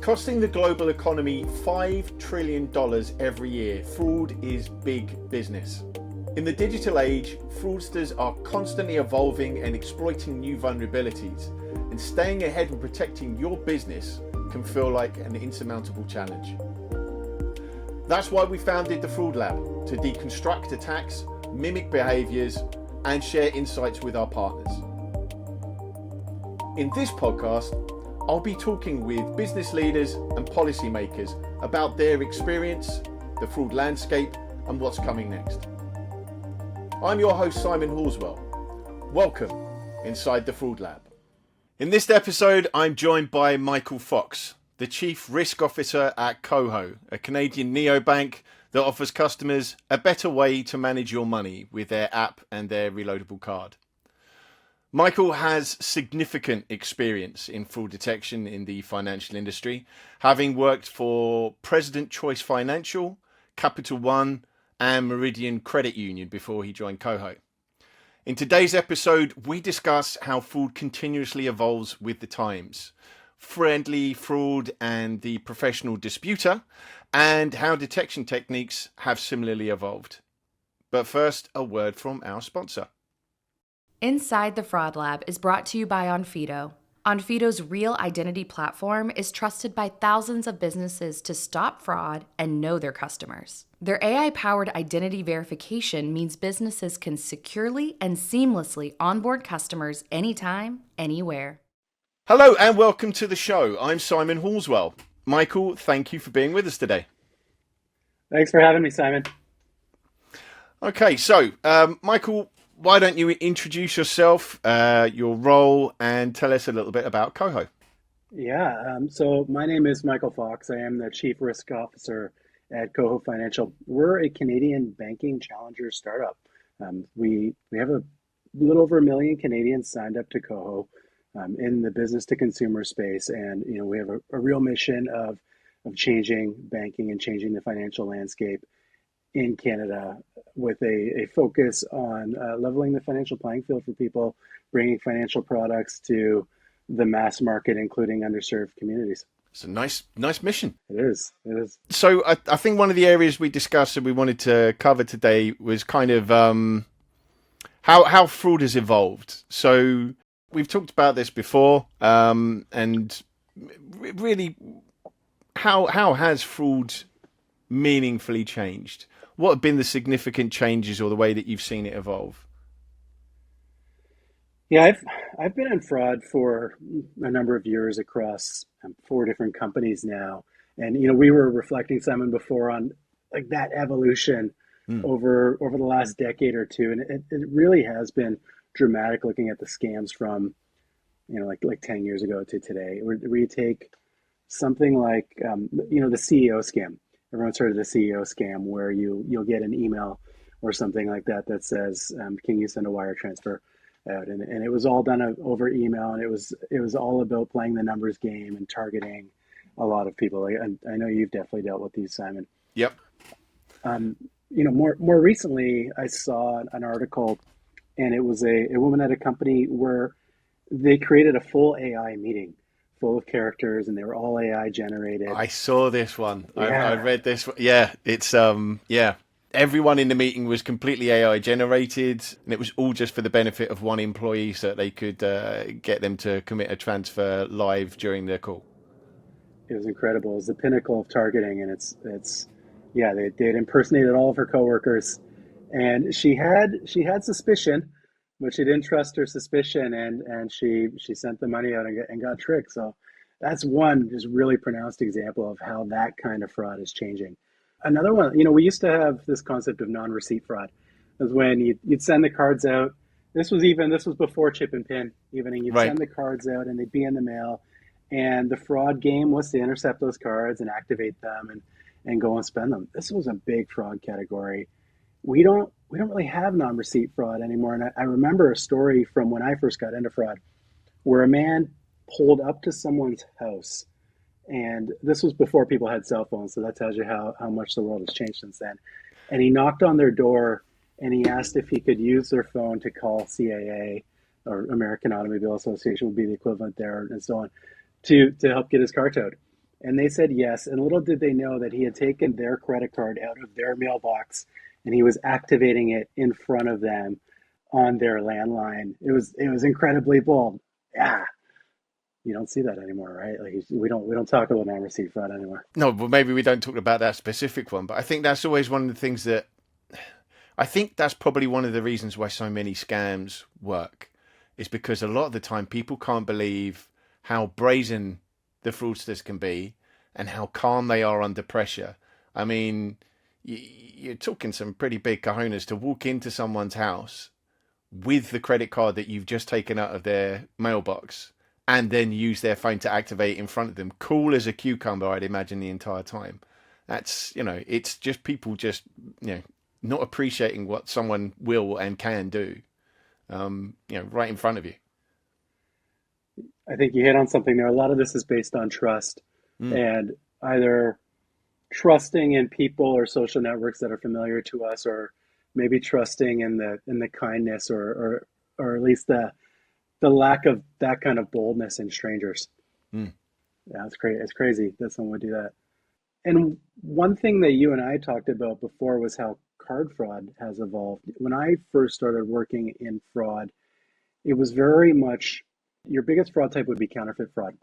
Costing the global economy $5 trillion every year, fraud is big business. In the digital age, fraudsters are constantly evolving and exploiting new vulnerabilities, and staying ahead and protecting your business can feel like an insurmountable challenge. That's why we founded the Fraud Lab, to deconstruct attacks, mimic behaviors, and share insights with our partners. In this podcast, I'll be talking with business leaders and policymakers about their experience, the fraud landscape, and what's coming next. I'm your host, Simon Horswell. Welcome inside the Fraud Lab. In this episode, I'm joined by Michael Fox, the Chief Risk Officer at KOHO, a Canadian neobank that offers customers a better way to manage your money with their app and their reloadable card. Michael has significant experience in fraud detection in the financial industry, having worked for President Choice Financial, Capital One, and Meridian Credit Union before he joined KOHO. In today's episode, we discuss how fraud continuously evolves with the times, friendly fraud and the professional disputer, and how detection techniques have similarly evolved. But first, a word from our sponsor. Inside the Fraud Lab is brought to you by Onfido. Onfido's real identity platform is trusted by thousands of businesses to stop fraud and know their customers. Their AI-powered identity verification means businesses can securely and seamlessly onboard customers anytime, anywhere. Hello and welcome to the show. I'm Simon Horswell. Michael, thank you for being with us today. Thanks for having me, Simon. Okay, so Michael, why don't you introduce yourself, your role, and tell us a little bit about KOHO? Yeah, so my name is Michael Fox. I am the Chief Risk Officer at KOHO Financial. We're a Canadian banking challenger startup. We have a little over 1 million Canadians signed up to KOHO in the business to consumer space, and we have a real mission of changing banking and changing the financial landscape in Canada with a focus on leveling the financial playing field for people, bringing financial products to the mass market, including underserved communities. It's a nice mission. It is. So I think one of the areas we discussed and we wanted to cover today was kind of how fraud has evolved. So we've talked about this before, and really, how has fraud meaningfully changed? What have been the significant changes or the way that you've seen it evolve? Yeah, I've been in fraud for a number of years across 4 different companies now, and we were reflecting, Simon, before on like that evolution over the last decade or two, and it really has been dramatic looking at the scams from like 10 years ago to today. Where you take something like the CEO scam. Everyone's heard of the CEO scam, where you'll get an email or something like that that says, "Can you send a wire transfer out?" And it was all done over email, and it was all about playing the numbers game and targeting a lot of people. I know you've definitely dealt with these, Simon. Yep. More recently, I saw an article, and it was a woman at a company where they created a full AI meeting, full of characters, and they were all AI generated. I saw this one. Yeah. I read this one. Yeah, it's everyone in the meeting was completely AI generated, and it was all just for the benefit of one employee so that they could get them to commit a transfer live during their call. It was incredible. It was the pinnacle of targeting, and they had impersonated all of her coworkers, and she had suspicion, but she didn't trust her suspicion, and she sent the money out and got tricked. So that's one just really pronounced example of how that kind of fraud is changing. Another one, we used to have this concept of non-receipt fraud. It was when you'd send the cards out. This was before chip and pin. You'd Right. send the cards out, and they'd be in the mail. And the fraud game was to intercept those cards and activate them and go and spend them. This was a big fraud category. We don't really have non-receipt fraud anymore. And I remember a story from when I first got into fraud where a man pulled up to someone's house, and this was before people had cell phones, so that tells you how much the world has changed since then. And he knocked on their door, and he asked if he could use their phone to call CAA, or American Automobile Association would be the equivalent there, and so on, to help get his car towed. And they said yes. And little did they know that he had taken their credit card out of their mailbox and he was activating it in front of them on their landline. It was incredibly bold. Yeah, you don't see that anymore, right? Like we don't talk about non-receipt fraud anymore. No, well, maybe we don't talk about that specific one, but I think that's always one of the things that I think that's probably one of the reasons why so many scams work, is because a lot of the time people can't believe how brazen the fraudsters can be and how calm they are under pressure. I mean, you're talking some pretty big cojones to walk into someone's house with the credit card that you've just taken out of their mailbox and then use their phone to activate in front of them. Cool as a cucumber, I'd imagine, the entire time. That's, it's just people just, not appreciating what someone will and can do, right in front of you. I think you hit on something there. A lot of this is based on trust and either trusting in people or social networks that are familiar to us, or maybe trusting in the kindness or at least the lack of that kind of boldness in strangers. Yeah, it's crazy. It's crazy that someone would do that. And one thing that you and I talked about before was how card fraud has evolved. When I first started working in fraud, it was very much your biggest fraud type would be counterfeit fraud.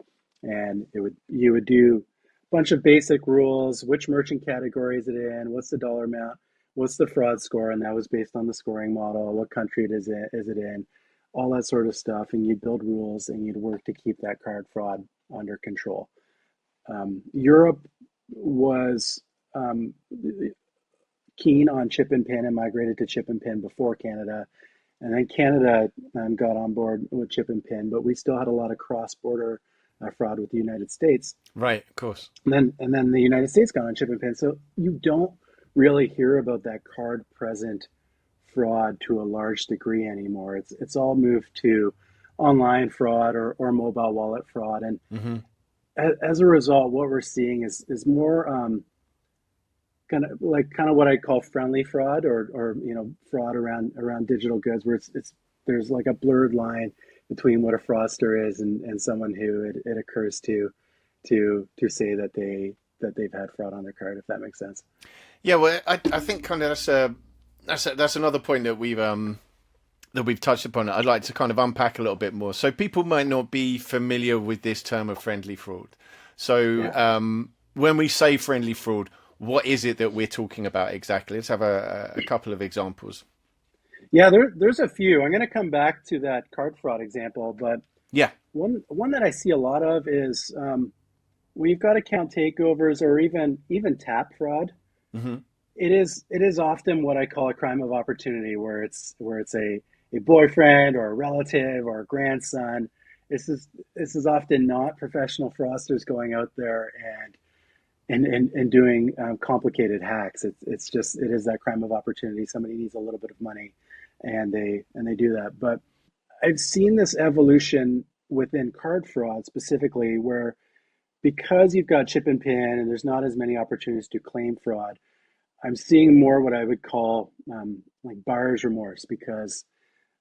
And you would do a bunch of basic rules, which merchant category is it in, what's the dollar amount, what's the fraud score, and that was based on the scoring model, what country is it in, all that sort of stuff. And you'd build rules and you'd work to keep that card fraud under control. Europe was keen on chip and pin and migrated to chip and pin before Canada. And then Canada got on board with chip and pin, but we still had a lot of cross-border fraud with the United States. Right, of course. And then the United States got on chip and pin. So you don't really hear about that card-present fraud to a large degree anymore. It's all moved to online fraud or mobile wallet fraud. And as a result, what we're seeing is more kind of what I call friendly fraud or fraud around digital goods, where there's like a blurred line between what a fraudster is and someone who it occurs to say that they've had fraud on their card, if that makes sense. Yeah, well, I think kind of that's another point that we've touched upon. I'd like to kind of unpack a little bit more. So people might not be familiar with this term of friendly fraud. So when we say friendly fraud, what is it that we're talking about exactly? Let's have a couple of examples. Yeah, there's a few. I'm going to come back to that card fraud example, but yeah, one that I see a lot of is we've got account takeovers or even tap fraud. It is often what I call a crime of opportunity, where it's a boyfriend or a relative or a grandson. This is often not professional fraudsters going out there and doing complicated hacks. It is that crime of opportunity. Somebody needs a little bit of money, and they do that. But I've seen this evolution within card fraud specifically, where because you've got chip and pin and there's not as many opportunities to claim fraud, I'm seeing more what I would call like buyer's remorse, because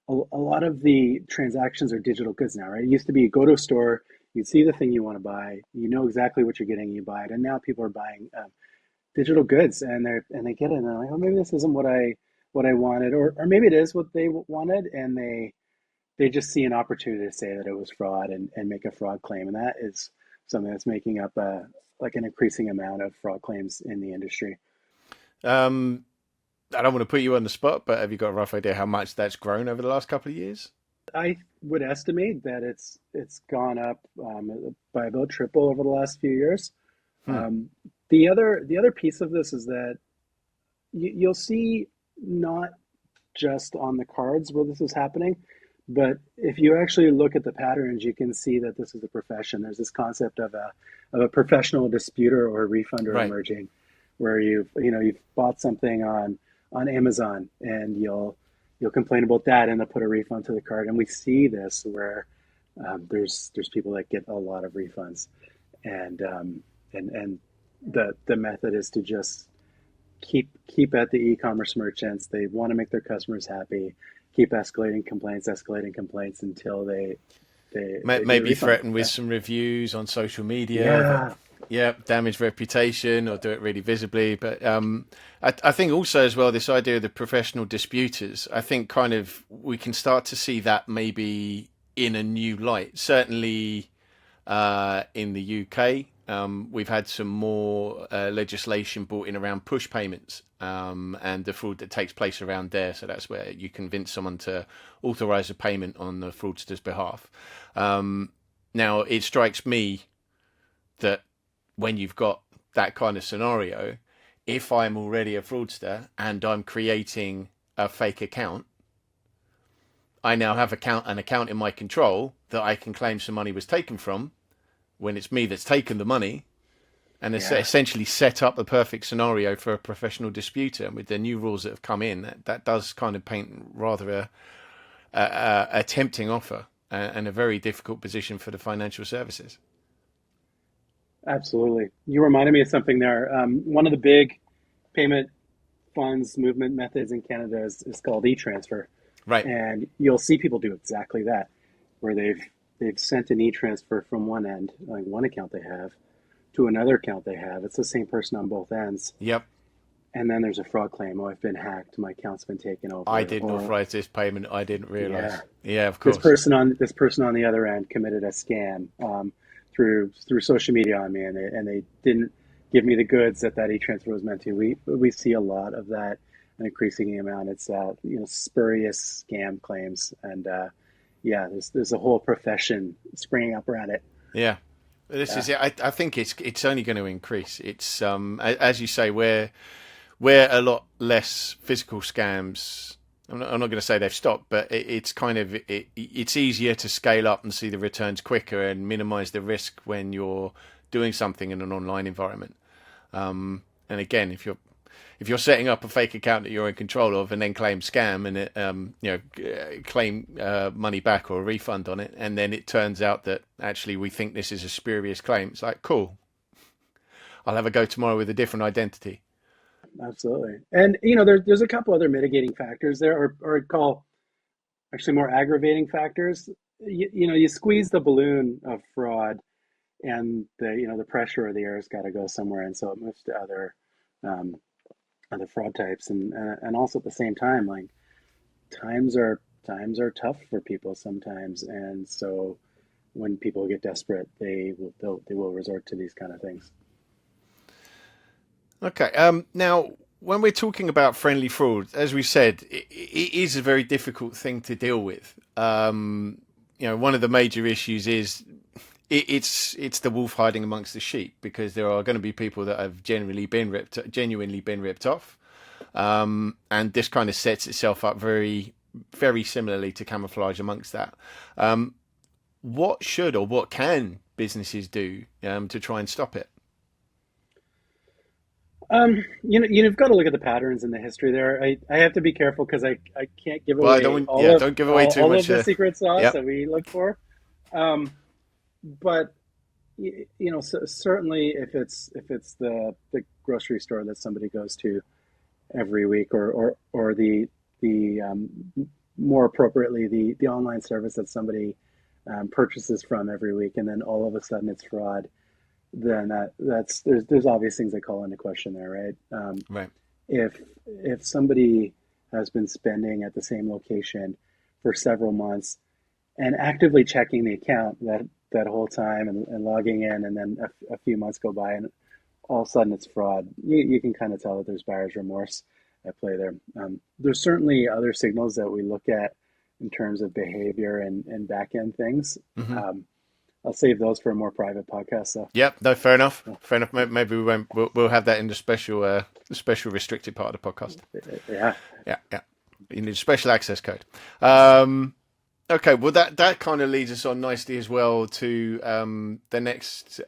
a lot of the transactions are digital goods now, right? It used to be you go to a store, you'd see the thing you want to buy, you know exactly what you're getting, you buy it, and now people are buying digital goods, and they get it, and they're like, oh, maybe this isn't what I wanted, or maybe it is what they wanted, and they just see an opportunity to say that it was fraud and make a fraud claim, and that is something that's making up like an increasing amount of fraud claims in the industry. I don't want to put you on the spot, but have you got a rough idea how much that's grown over the last couple of years? I would estimate that it's gone up by about triple over the last few years. The other piece of this is that you'll see not just on the cards where this is happening, but if you actually look at the patterns, you can see that this is a profession. There's this concept of a professional disputer or refunder emerging, where you've bought something on Amazon and you'll complain about that and they'll put a refund to the card. And we see this where there's people that get a lot of refunds, and the method is to just keep at the e-commerce merchants. They want to make their customers happy. Keep escalating complaints until they maybe threaten with some reviews on social media. Yeah, damage reputation or do it really visibly. But I think also as well, this idea of the professional disputers, I think kind of we can start to see that maybe in a new light. Certainly in the UK, we've had some more legislation brought in around push payments and the fraud that takes place around there. So that's where you convince someone to authorize a payment on the fraudster's behalf. Now, it strikes me that when you've got that kind of scenario, if I'm already a fraudster and I'm creating a fake account, I now have an account in my control that I can claim some money was taken from when it's me that's taken the money, and it's essentially set up the perfect scenario for a professional disputer. And with the new rules that have come in, that does kind of paint rather a tempting offer and a very difficult position for the financial services. Absolutely. You reminded me of something there. One of the big payment funds movement methods in Canada is called e-transfer. Right. And you'll see people do exactly that, where they've sent an e-transfer from one end, like one account they have, to another account they have. It's the same person on both ends. Yep. And then there's a fraud claim. Oh, I've been hacked. My account's been taken over. I didn't authorize this payment. I didn't realize. Yeah, of This course. person on the other end committed a scam through social media on me, and they didn't give me the goods that e-transfer was meant to. We see a lot of that, an increasing amount. It's spurious scam claims, and there's a whole profession springing up around it. Yeah. This is it. I think it's only going to increase. It's as you say, where a lot less physical scams. I'm not going to say they've stopped, but it's kind of it's easier to scale up and see the returns quicker and minimize the risk when you're doing something in an online environment. And again, if you're setting up a fake account that you're in control of and then claim scam and claim money back or a refund on it, and then it turns out that actually we think this is a spurious claim, it's like, cool, I'll have a go tomorrow with a different identity. Absolutely. And there's a couple other mitigating factors there, or I'd call actually more aggravating factors. You squeeze the balloon of fraud, and the pressure of the air has got to go somewhere, and so it moves to other fraud types, and also at the same time, like times are tough for people sometimes, and so when people get desperate, they will resort to these kind of things. Okay. Now, when we're talking about friendly fraud, as we said, it is a very difficult thing to deal with. One of the major issues is it's the wolf hiding amongst the sheep, because there are going to be people that have genuinely been ripped off, and this kind of sets itself up very, very similarly to camouflage amongst that. What should or what can businesses do to try and stop it? You've got to look at the patterns in the history there. I have to be careful because I can't give away don't give away too much of the secret sauce Yep. that we look for. But certainly if it's the grocery store that somebody goes to every week, or the more appropriately the online service that somebody purchases from every week, and then all of a sudden it's fraud, then there's obvious things that call into question there, right? Right. If somebody has been spending at the same location for several months and actively checking the account that whole time, and logging in, and then a few months go by and all of a sudden it's fraud, you can kind of tell that there's buyer's remorse at play there. There's certainly other signals that we look at in terms of behavior and back end things. Mm-hmm. I'll save those for a more private podcast. So. Yep. No, fair enough. Fair enough. Maybe we won't. We'll have that in the special restricted part of the podcast. Yeah. In the special access code. Okay. Well, that kind of leads us on nicely as well to the next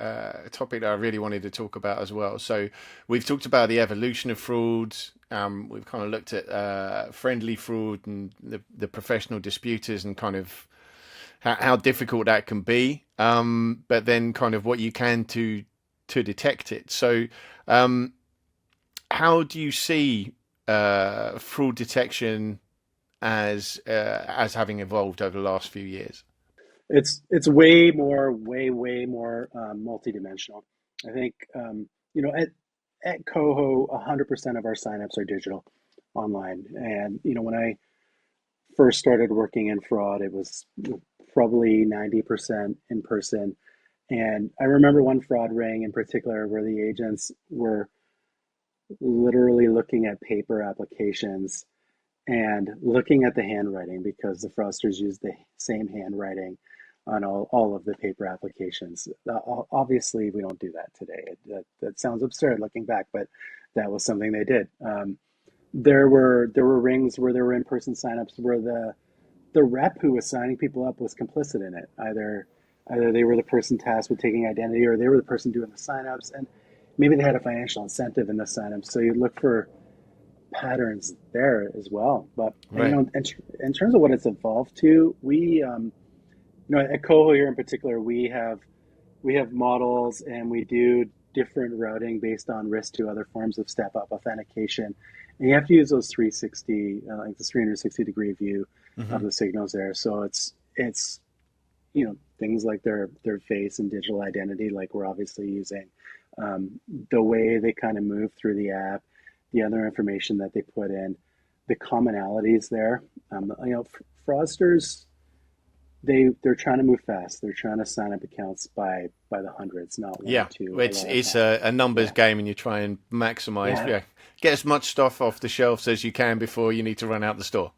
topic that I really wanted to talk about as well. So we've talked about the evolution of fraud. We've kind of looked at friendly fraud and the professional disputers, and kind of how difficult that can be, but then kind of what you can to detect it. So how do you see fraud detection as having evolved over the last few years? It's way more multidimensional. I think, at KOHO, 100% of our signups are digital online. And, when I first started working in fraud, it was probably 90% in person. And I remember one fraud ring in particular where the agents were literally looking at paper applications and looking at the handwriting because the fraudsters use the same handwriting on all of the paper applications. Obviously, we don't do that today. That sounds absurd looking back, but that was something they did. There were rings where there were in-person signups where the rep who was signing people up was complicit in it. Either they were the person tasked with taking identity or they were the person doing the signups, and maybe they had a financial incentive in the signups. So you look for patterns there as well. But Right. in terms of what it's evolved to, at KOHO here in particular, we have models and we do different routing based on risk to other forms of step-up authentication. And you have to use those 360, like the 360-degree view Hmm. of the signals there. So it's things like their face and digital identity, like we're obviously using, the way they kind of move through the app, the other information that they put in, the commonalities there. Fraudsters, they're trying to move fast. They're trying to sign up accounts by the hundreds, not one or Yeah, two a it's lot of it's time. a numbers Yeah, game, and you try and maximize. yeah, Yeah, get as much stuff off the shelves as you can before you need to run out the store.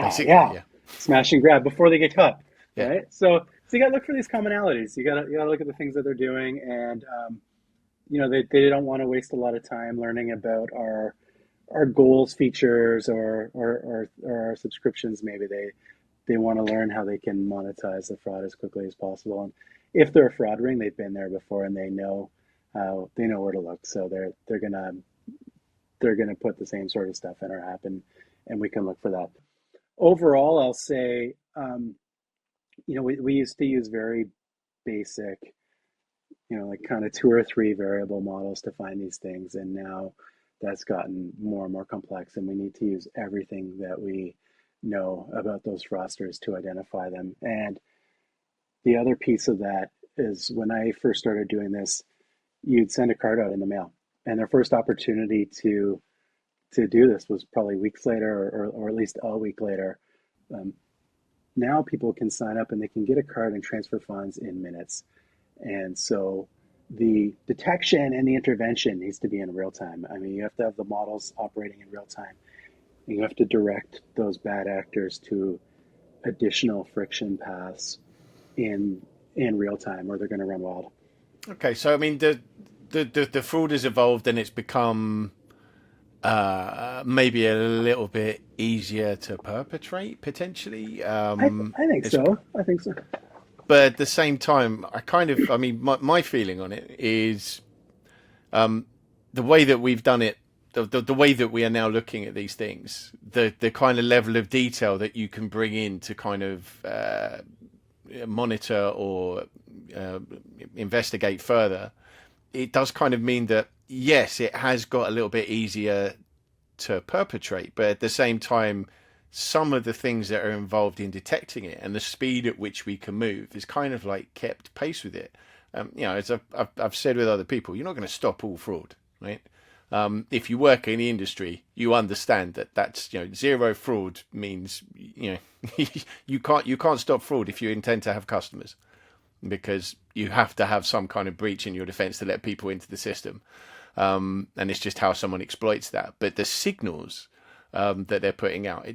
Basically, yeah. yeah, Smash and grab before they get caught, yeah. right? So you got to look for these commonalities. You got to look at the things that they're doing, and they don't want to waste a lot of time learning about our goals, features, or our subscriptions. Maybe they want to learn how they can monetize the fraud as quickly as possible. And if they're a fraud ring, they've been there before and they know where to look. So they're gonna put the same sort of stuff in our app, and we can look for that. Overall, I'll say, we used to use very basic, like kind of two or three variable models to find these things, and now that's gotten more and more complex, and we need to use everything that we know about those fraudsters to identify them. And the other piece of that is when I first started doing this, you'd send a card out in the mail, and their first opportunity to do this was probably weeks later, or at least a week later. Um, Now people can sign up and they can get a card and transfer funds in minutes. And so the detection and the intervention needs to be in real time. I mean, you have to have the models operating in real time. And you have to direct those bad actors to additional friction paths in real time, or they're going to run wild. Okay, so I mean the fraud has evolved and it's become maybe a little bit easier to perpetrate potentially. I think It's so. I think so. but at the same time, I mean, my feeling on it is the way that we've done it, the way that we are now looking at these things, the kind of level of detail that you can bring in to kind of monitor or uh, investigate further, it does kind of mean that yes, it has got a little bit easier to perpetrate, but at the same time, some of the things that are involved in detecting it and the speed at which we can move is kind of like kept pace with it. As I've said with other people, you're not going to stop all fraud, right? If you work in the industry, you understand that that's zero fraud means you can't stop fraud if you intend to have customers because you have to have some kind of breach in your defense to let people into the system. And it's just how someone exploits that. But the signals that they're putting out,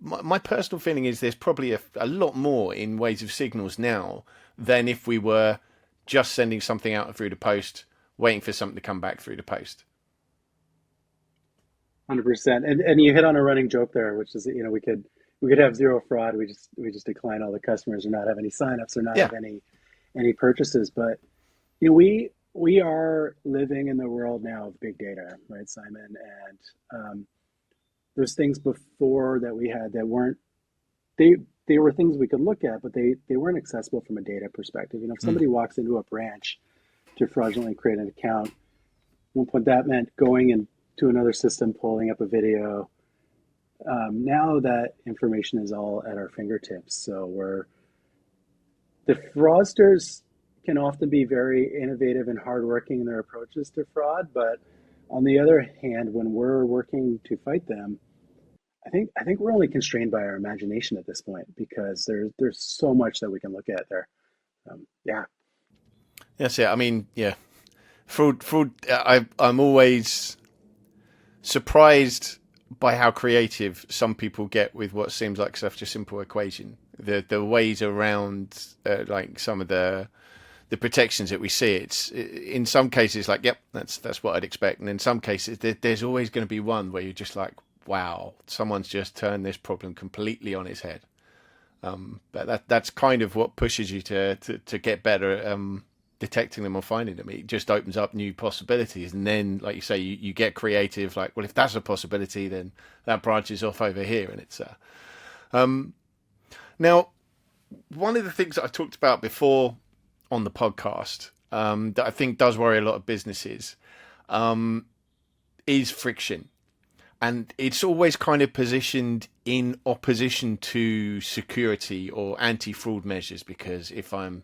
my personal feeling is there's probably a lot more in ways of signals now than if we were just sending something out through the post, waiting for something to come back through the post. 100%. And you hit on a running joke there, which is, we could have zero fraud. We just decline all the customers or not have any signups or not Yeah. have any purchases. But we are living in the world now of big data, right, Simon? And there's things before that we had that weren't they they were things we could look at, but they weren't accessible from a data perspective. If Mm. somebody walks into a branch to fraudulently create an account, at one point that meant going into another system, pulling up a video. Now that information is all at our fingertips. So the fraudsters can often be very innovative and hardworking in their approaches to fraud, but on the other hand, when we're working to fight them, I think we're only constrained by our imagination at this point because there's so much that we can look at there. Yeah. That's it. I mean, yeah, fraud. I'm always surprised by how creative some people get with what seems like such a simple equation. The ways around like some of the protections that we see. It's in some cases like, yep, that's what I'd expect, and in some cases there's always going to be one where you're just like, wow, someone's just turned this problem completely on its head. But that's kind of what pushes you to get better at detecting them or finding them. It just opens up new possibilities, and then, like you say, you get creative. Like, well, if that's a possibility, then that branches off over here, and it's now one of the things that I talked about before on the podcast that I think does worry a lot of businesses is friction. And it's always kind of positioned in opposition to security or anti-fraud measures, because if I'm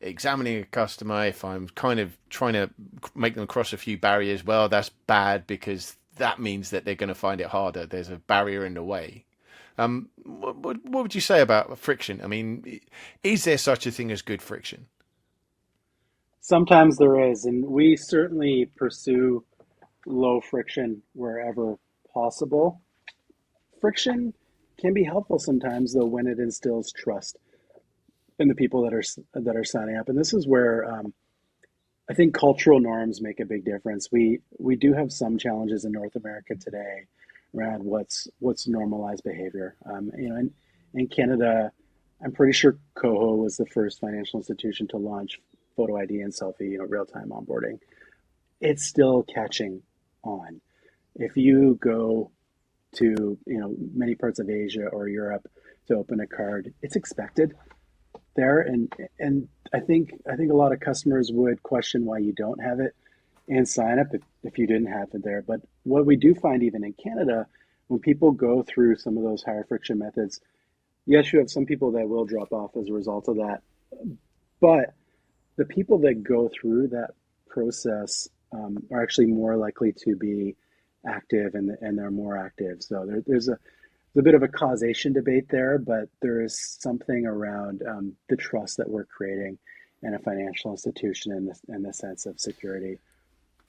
examining a customer, if I'm kind of trying to make them cross a few barriers, well, that's bad because that means that they're going to find it harder. There's a barrier in the way. What would you say about friction? I mean, is there such a thing as good friction? Sometimes there is, and we certainly pursue low friction wherever possible. Friction can be helpful sometimes, though, when it instills trust in the people that are signing up. And this is where I think cultural norms make a big difference. We do have some challenges in North America today around what's normalized behavior. In Canada, I'm pretty sure KOHO was the first financial institution to launch photo ID and selfie, real-time onboarding. It's still catching on. If you go to many parts of Asia or Europe to open a card, it's expected there, and I think a lot of customers would question why you don't have it and sign up if you didn't have it there. But what we do find even in Canada, when people go through some of those higher friction methods, yes, you have some people that will drop off as a result of that, but the people that go through that process are actually more likely to be active, and they're more active. So there's a bit of a causation debate there, but there is something around the trust that we're creating in a financial institution in the sense of security.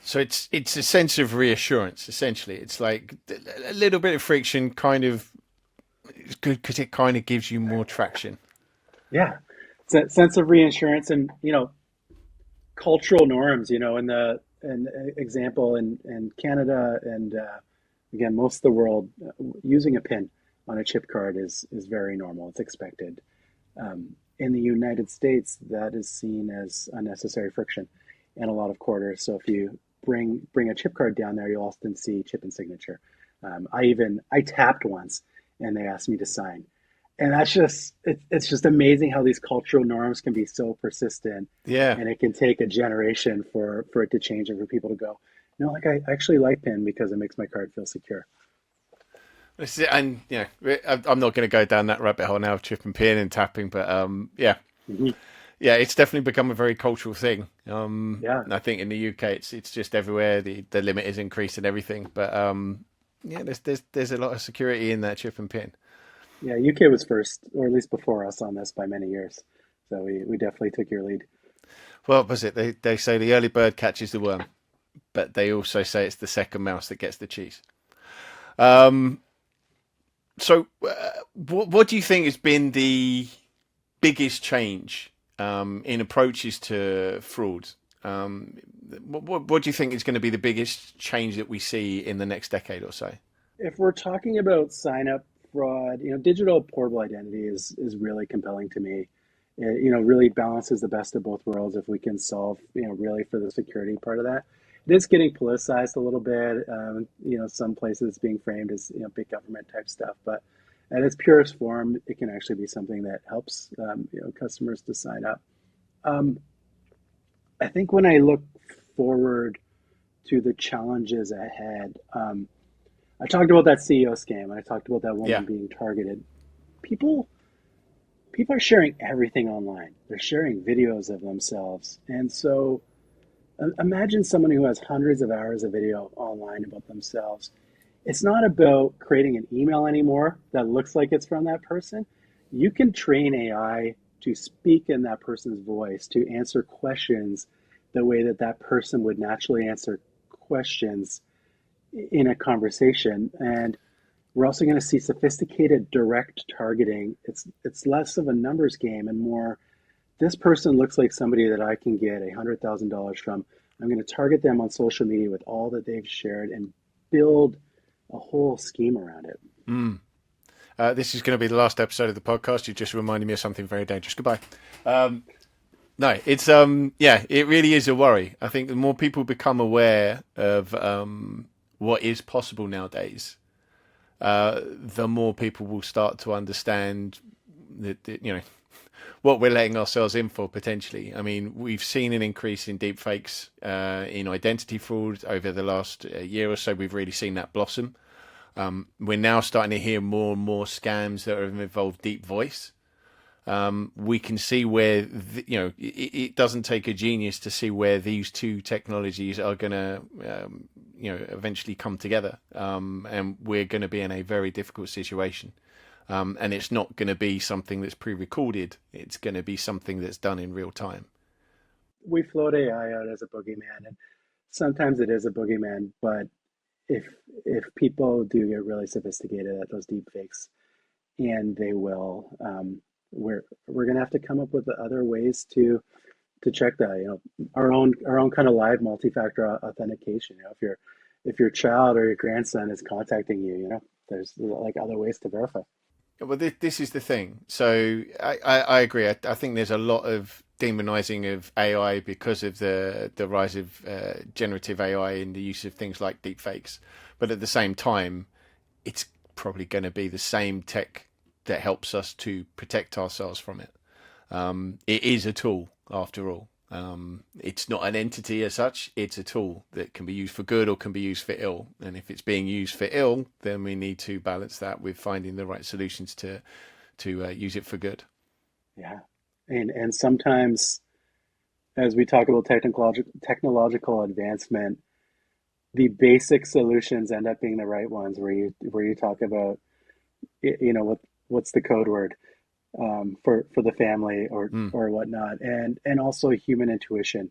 So it's a sense of reassurance, essentially. It's like a little bit of friction kind of is good because it kind of gives you more traction. Yeah, it's a sense of reassurance, and cultural norms. In the an example in Canada and again most of the world, using a PIN on a chip card is very normal. It's expected. In the United States, that is seen as unnecessary friction in a lot of quarters. So if you bring a chip card down there, you'll often see chip and signature. I tapped once, and they asked me to sign, and that's it's just amazing how these cultural norms can be so persistent. Yeah. And it can take a generation for it to change and for people to go, like I actually like PIN because it makes my card feel secure. And I'm not going to go down that rabbit hole now of chip and pin and tapping, but yeah, it's definitely become a very cultural thing. And I think in the UK, it's just everywhere. The limit is increased and everything, but there's a lot of security in that chip and pin. Yeah, UK was first, or at least before us on this by many years. So we definitely took your lead. Well, was it? They say the early bird catches the worm, but they also say it's the second mouse that gets the cheese. So, what do you think has been the biggest change in approaches to fraud? What do you think is going to be the biggest change that we see in the next decade or so? If we're talking about sign-up fraud, digital portable identity is really compelling to me. It, really balances the best of both worlds if we can solve, really for the security part of that. It is getting politicized a little bit. Some places being framed as, big government type stuff, but at its purest form, it can actually be something that helps, customers to sign up. I think when I look forward to the challenges ahead, I talked about that CEO scam, and I talked about that woman being targeted. People people are sharing everything online. They're sharing videos of themselves. And so imagine someone who has hundreds of hours of video online about themselves. It's not about creating an email anymore that looks like it's from that person. You can train AI to speak in that person's voice, to answer questions the way that that person would naturally answer questions in a conversation. And we're also going to see sophisticated direct targeting. It's less of a numbers game and more, this person looks like somebody that I can get $100,000 from. I'm going to target them on social media with all that they've shared and build a whole scheme around it. This is going to be the last episode of the podcast. You just reminded me of something very dangerous. Goodbye. No, it's it really is a worry. I think the more people become aware of what is possible nowadays, the more people will start to understand that what we're letting ourselves in for potentially. I mean, we've seen an increase in deepfakes, in identity fraud over the last year or so. We've really seen that blossom. We're now starting to hear more and more scams that have involved deep voice. We can see where it doesn't take a genius to see where these two technologies are going to eventually come together, and we're going to be in a very difficult situation. And it's not going to be something that's pre-recorded. It's going to be something that's done in real time. We float AI out as a boogeyman, and sometimes it is a boogeyman, but if people do get really sophisticated at those deep fakes, and they will, we're going to have to come up with other ways to check that. Our own kind of live multi-factor authentication. If your child or your grandson is contacting you, there's like other ways to verify. Well, this is the thing. So I agree. I think there's a lot of demonizing of AI because of the rise of generative AI and the use of things like deepfakes. But at the same time, it's probably going to be the same tech that helps us to protect ourselves from it. It is a tool, after all. It's not an entity as such. It's a tool that can be used for good or can be used for ill. And if it's being used for ill, then we need to balance that with finding the right solutions to use it for good. Yeah. And sometimes, as we talk about technological advancement, the basic solutions end up being the right ones. Where you talk about, what's the code word for the family or whatnot, and also human intuition.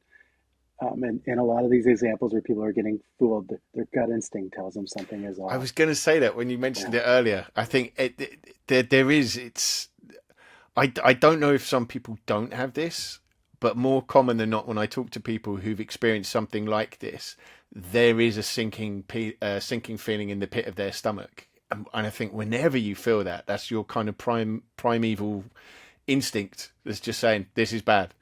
And a lot of these examples where people are getting fooled, their gut instinct tells them something is off. I was going to say that when you mentioned it earlier. I think there is. I don't know if some people don't have this, but more common than not, when I talk to people who've experienced something like this, there is a sinking feeling in the pit of their stomach. And I think whenever you feel that, that's your kind of primeval instinct that's just saying, this is bad.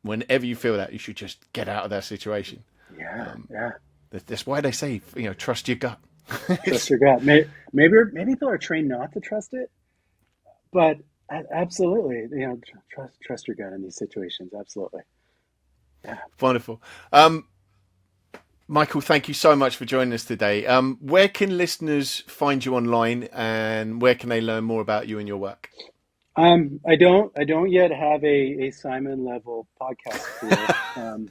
Whenever you feel that, you should just get out of that situation. Yeah. That's why they say, trust your gut. Trust your gut. Maybe people are trained not to trust it, but absolutely, trust your gut in these situations. Absolutely. Yeah. Wonderful. Michael, thank you so much for joining us today. Where can listeners find you online, and where can they learn more about you and your work? I don't yet have a Simon level podcast career,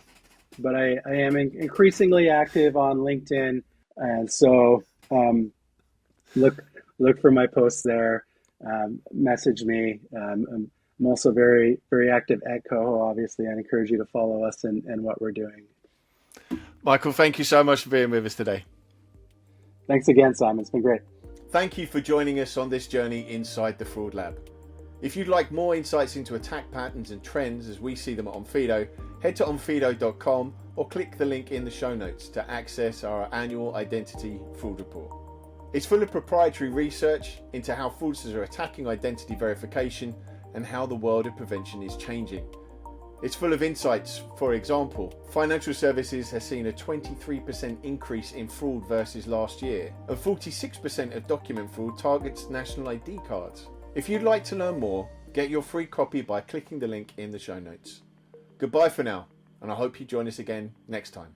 but I am increasingly active on LinkedIn, and so look for my posts there. Message me. I'm also very, very active at KOHO. Obviously, I encourage you to follow us and what we're doing. Michael, thank you so much for being with us today. Thanks again, Simon. It's been great. Thank you for joining us on this journey inside the Fraud Lab. If you'd like more insights into attack patterns and trends as we see them at Onfido, head to onfido.com or click the link in the show notes to access our annual identity fraud report. It's full of proprietary research into how fraudsters are attacking identity verification and how the world of prevention is changing. It's full of insights. For example, financial services has seen a 23% increase in fraud versus last year, and 46% of document fraud targets national ID cards. If you'd like to learn more, get your free copy by clicking the link in the show notes. Goodbye for now, and I hope you join us again next time.